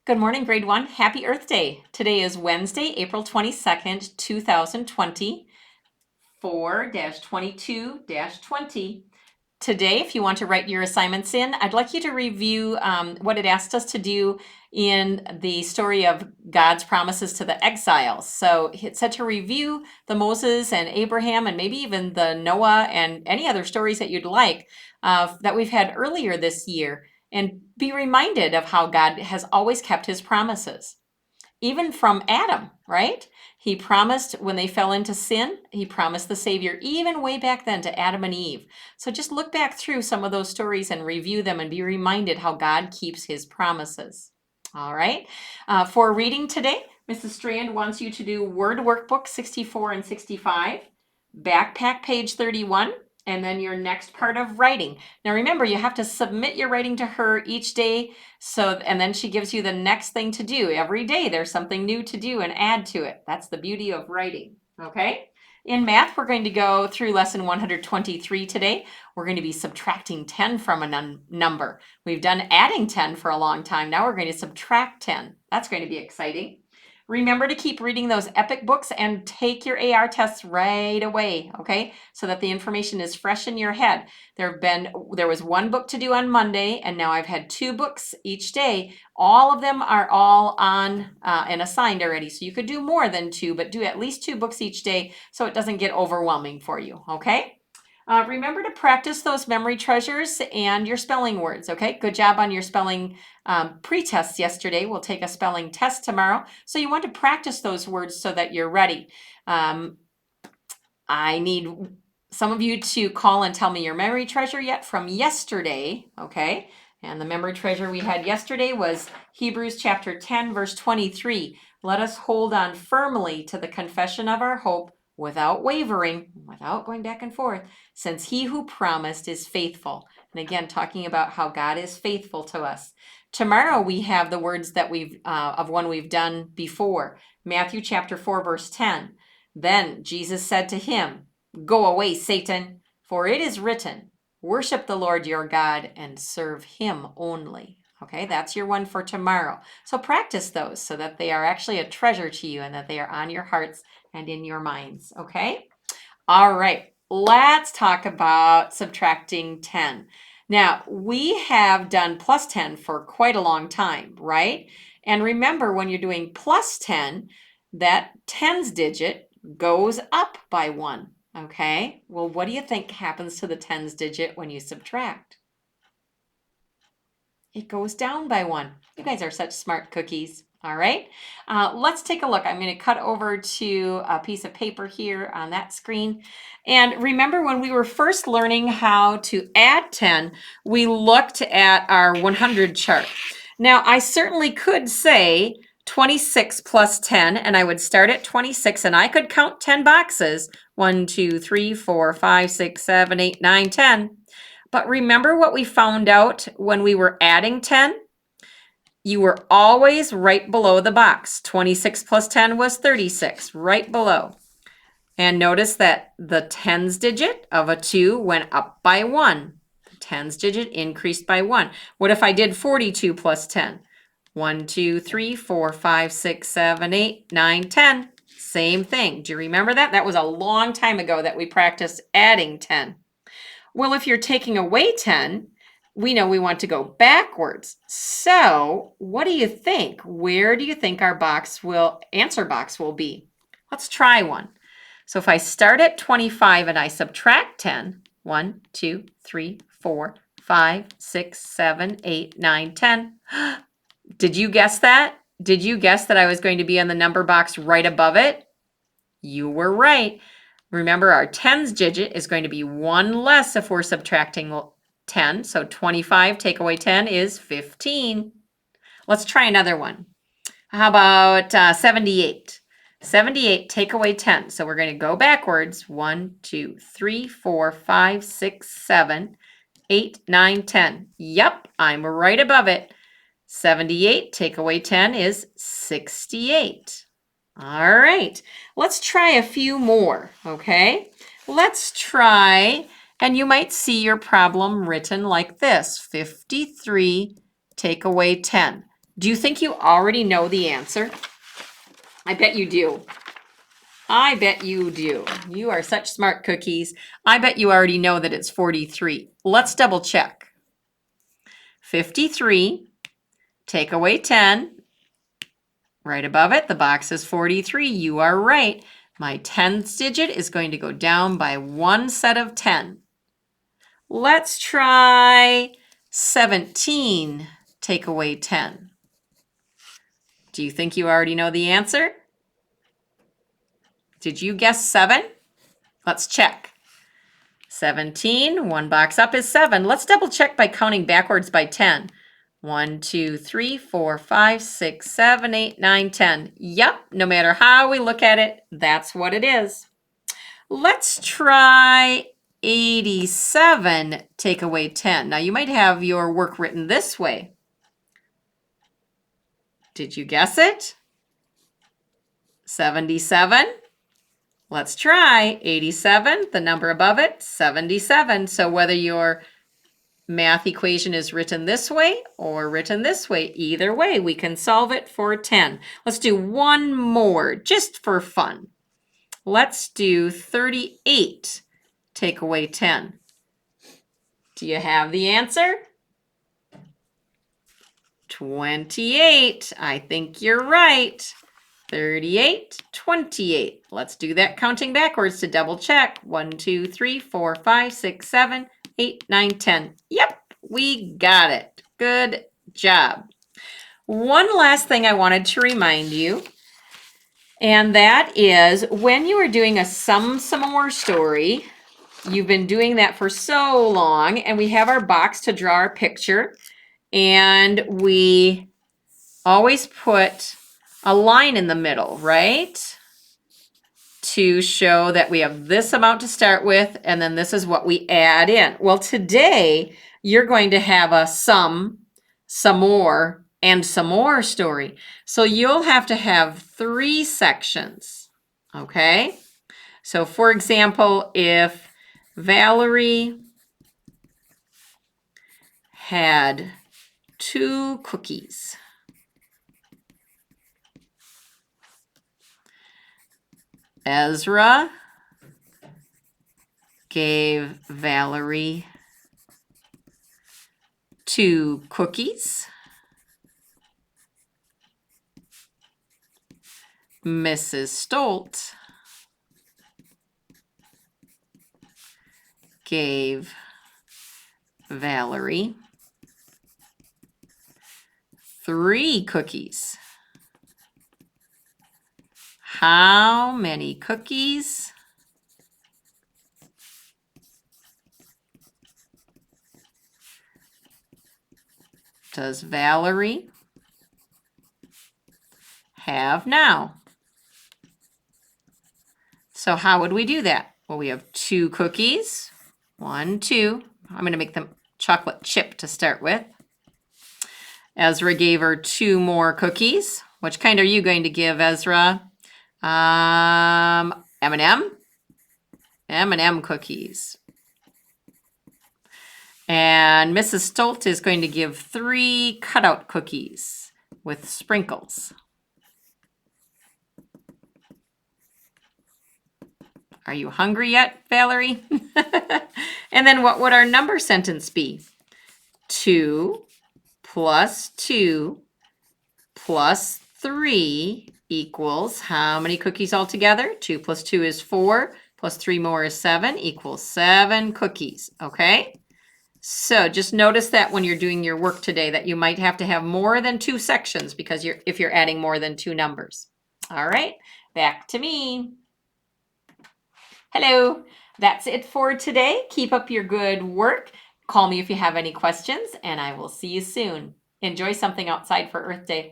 Good morning, grade 1. Happy Earth Day. Today is Wednesday, April 22nd, 2020, 4-22-20. Today, if you want to write your assignments in, I'd like you to review what it asked us to do in the story of God's promises to the exiles. So it said to review the Moses and Abraham and maybe even the Noah and any other stories that you'd like that we've had earlier this year, and be reminded of how God has always kept his promises. Even from Adam, right? He promised when they fell into sin, he promised the Savior, even way back then to Adam and Eve. So just look back through some of those stories and review them and be reminded how God keeps his promises. All right. For reading today, Mrs. Strand wants you to do Word Workbook 64 and 65, Backpack page 31, and then your next part of writing. Now remember, you have to submit your writing to her each day, and then she gives you the next thing to do. Every day there's something new to do and add to it. That's the beauty of writing, okay? In math, we're going to go through lesson 123 today. We're going to be subtracting 10 from a number. We've done adding 10 for a long time. Now we're going to subtract 10. That's going to be exciting. Remember to keep reading those epic books and take your AR tests right away, okay? So that the information is fresh in your head. There was one book to do on Monday, and now I've had 2 books each day. All of them are all on and assigned already. So you could do more than 2, but do at least 2 books each day so it doesn't get overwhelming for you, okay? Remember to practice those memory treasures and your spelling words, okay? Good job on your spelling pre-tests yesterday. We'll take a spelling test tomorrow. So you want to practice those words so that you're ready. I need some of you to call and tell me your memory treasure yet from yesterday, okay? And the memory treasure we had yesterday was Hebrews chapter 10, verse 23. Let us hold on firmly to the confession of our hope without wavering, without going back and forth, since he who promised is faithful. And again, talking about how God is faithful to us. Tomorrow we have the words that of one we've done before. Matthew chapter 4, verse 10. Then Jesus said to him, "Go away, Satan, for it is written, worship the Lord your God and serve him only." Okay, that's your one for tomorrow. So practice those so that they are actually a treasure to you and that they are on your hearts and in your minds, okay? All right, let's talk about subtracting 10. Now, we have done plus 10 for quite a long time, right? And remember, when you're doing plus 10, that tens digit goes up by 1, okay? Well, what do you think happens to the tens digit when you subtract? It goes down by 1. You guys are such smart cookies. All right, let's take a look. I'm going to cut over to a piece of paper here on that screen. And remember when we were first learning how to add 10, we looked at our 100 chart. Now, I certainly could say 26 plus 10, and I would start at 26, and I could count 10 boxes. 1, 2, 3, 4, 5, 6, 7, 8, 9, 10. But remember what we found out when we were adding 10? You were always right below the box. 26 plus 10 was 36, right below. And notice that the tens digit of a 2 went up by 1. The tens digit increased by 1. What if I did 42 plus 10? 1, 2, 3, 4, 5, 6, 7, 8, 9, 10. Same thing. Do you remember that? That was a long time ago that we practiced adding 10. Well, if you're taking away 10, we know we want to go backwards. So what do you think? Where do you think our answer box will be? Let's try one. So if I start at 25 and I subtract 10, 1, 2, 3, 4, 5, 6, 7, 8, 9, 10. Did you guess that? Did you guess that I was going to be on the number box right above it? You were right. Remember, our tens digit is going to be 1 less if we're subtracting 10. So 25 take away 10 is 15. Let's try another one. How about 78? 78 take away 10. So we're going to go backwards. 1, 2, 3, 4, 5, 6, 7, 8, 9, 10. Yep, I'm right above it. 78 take away 10 is 68. All right, let's try a few more, okay? Let's try, and you might see your problem written like this. 53 take away 10. Do you think you already know the answer? I bet you do. I bet you do. You are such smart cookies. I bet you already know that it's 43. Let's double check. 53, take away 10. Right above it, the box is 43. You are right. My 10th digit is going to go down by one set of 10. Let's try 17, take away 10. Do you think you already know the answer? Did you guess 7? Let's check. 17, one box up is 7. Let's double check by counting backwards by 10. 1, 2, 3, 4, 5, 6, 7, 8, 9, 10. Yep, no matter how we look at it, that's what it is. Let's try 87, take away 10. Now you might have your work written this way. Did you guess it? 77? Let's try 87, the number above it, 77. So whether your math equation is written this way or written this way, either way, we can solve it for 10. Let's do one more just for fun. Let's do 38, take away 10. Do you have the answer? 28. I think you're right. 38, 28. Let's do that counting backwards to double check. 1, 2, 3, 4, 5, 6, 7, 8, 9, 10. Yep, we got it. Good job. One last thing I wanted to remind you, and that is when you are doing a some more story, you've been doing that for so long, and we have our box to draw our picture, and we always put a line in the middle, right? To show that we have this amount to start with, and then this is what we add in. Well, today you're going to have a some more, and some more story. So you'll have to have 3 sections, okay? So for example, if Valerie had 2 cookies, Ezra gave Valerie 2 cookies. Mrs. Stolt gave Valerie 3 cookies. How many cookies does Valerie have now? So how would we do that? Well, we have 2 cookies. 1, 2. I'm going to make them chocolate chip to start with. Ezra gave her 2 more cookies. Which kind are you going to give, Ezra? M&M? M&M cookies. And Mrs. Stolt is going to give 3 cutout cookies with sprinkles. Are you hungry yet, Valerie? And then what would our number sentence be? 2 plus 2 plus 3 equals how many cookies altogether? 2 plus 2 is 4, plus 3 more is 7, equals 7 cookies, okay? So just notice that when you're doing your work today that you might have to have more than 2 sections because if you're adding more than 2 numbers. All right, back to me. Hello, that's it for today. Keep up your good work. Call me if you have any questions, and I will see you soon. Enjoy something outside for Earth Day.